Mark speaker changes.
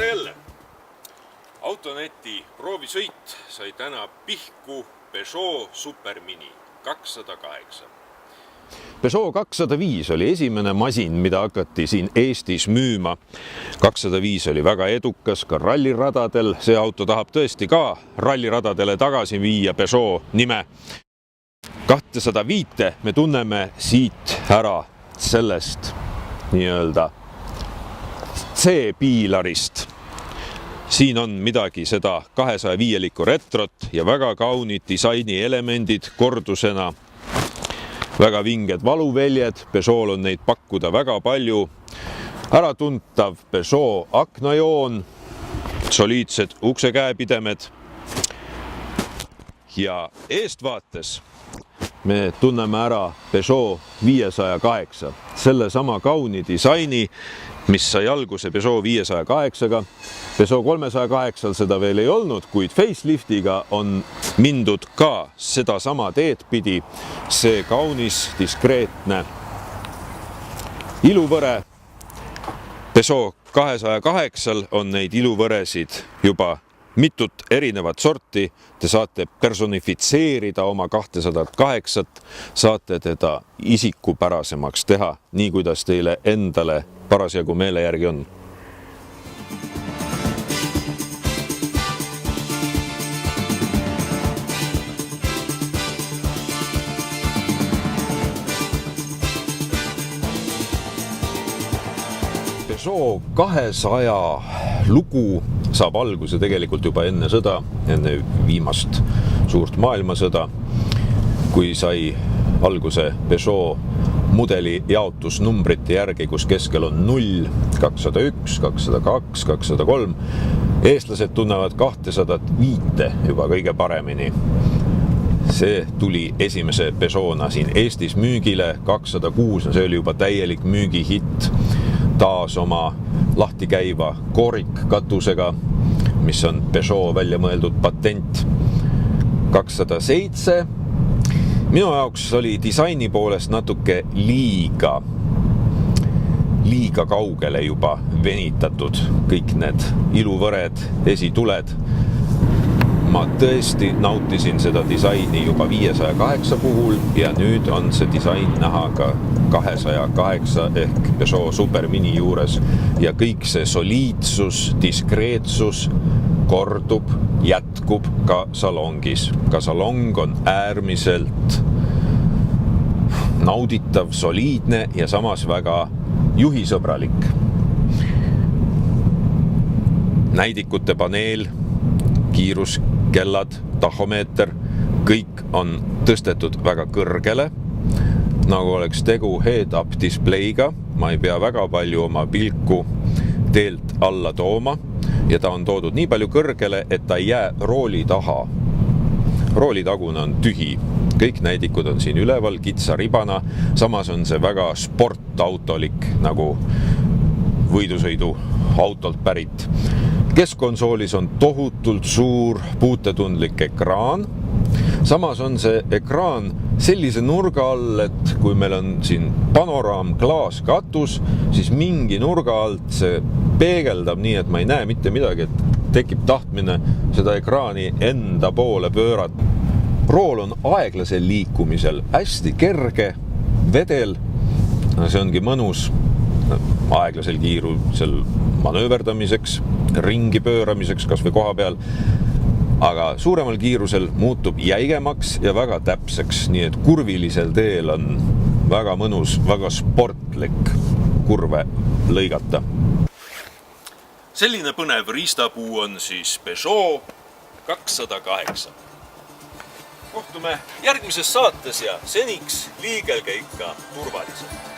Speaker 1: tere jälle! Autoneti proovisõit sai täna pihku Peugeot Supermini 208.
Speaker 2: Peugeot 205 oli esimene masin, mida hakati siin Eestis müüma. 205 oli väga edukas ka ralliradadel. See auto tahab tõesti ka ralliradadele tagasi viia Peugeot nime. 205 me tunneme siit ära sellest nii-öelda C-piilarist. Siin on midagi seda 205-likku retrot ja väga kaunid disaini elemendid kordusena. Väga vinged valuväljed, Peugeot on neid pakkuda väga palju. Äratuntav Peugeot aknajoon, soliidsed uksekäepidemed ja eestvaates me tunneme ära Peugeot 508, selle sama kauni disaini, mis sai alguse Peugeot 508-ga. Peugeot 308 seda veel ei olnud, kuid faceliftiga on mindud ka seda sama teed pidi. See kaunis, diskreetne iluvõre. Peugeot 208 on neid iluvõresid juba mitut erinevat sorti. Te saate personifitseerida oma 208, saate teda isikupärasemaks teha, nii kuidas teile endale parasjagu meele järgi on. Peugeot 200 lugu saab alguse tegelikult juba enne sõda, enne viimast suurt maailmasõda, kui sai alguse Peugeot mudeli jaotusnumbrite järgi, kus keskel on 0, 201, 202, 203. Eestlased tunnevad 205 juba kõige paremini. See tuli esimese Peugeotna siin Eestis müügile, 206, see oli juba täielik müügihitt. Taas oma lahti käiva koorikkatusega, mis on Peugeot välja mõeldud patent. 207. Minu jaoks oli disaini poolest natuke liiga kaugele juba venitatud kõik need iluvõred, esituled. Ma tõesti nautisin seda disaini juba 508 puhul ja nüüd on see disain näha ka 208 ehk Peugeot Supermini juures ja kõik see soliidsus, diskreetsus kordub, jätkub ka salongis. Ka salong on äärmiselt nauditav, soliidne ja samas väga juhisõbralik. Näidikute paneel, kiiruskellad, tahomeeter, kõik on tõstetud väga kõrgele, nagu oleks tegu head-up displayga. Ma ei pea väga palju oma pilku teelt alla tooma ja ta on toodud nii palju kõrgele, et ta ei jää rooli taha. Roolitagune on tühi. Kõik näidikud on siin üleval kitsa ribana, samas on see väga sportautolik, nagu võidusõidu autolt pärit. Keskkonsoolis on tohutult suur puutetundlik ekraan. Samas on see ekraan sellise nurga all, et kui meil on siin panoraam klaaskatus, siis mingi nurga alt see peegeldab nii, et ma ei näe mitte midagi, et tekib tahtmine seda ekraani enda poole pöörata. Rool on aeglasel liikumisel, hästi kerge, vedel. See ongi mõnus aeglasel kiirusel manööverdamiseks, ringi pööramiseks kas või koha peal, aga suuremal kiirusel muutub jäigemaks ja väga täpseks, nii et kurvilisel teel on väga mõnus, väga sportlik kurve lõigata.
Speaker 1: Selline põnev riistapuu on siis Peugeot 208. Kohtume järgmises saates ja seniks liigelge ikka turvaliselt.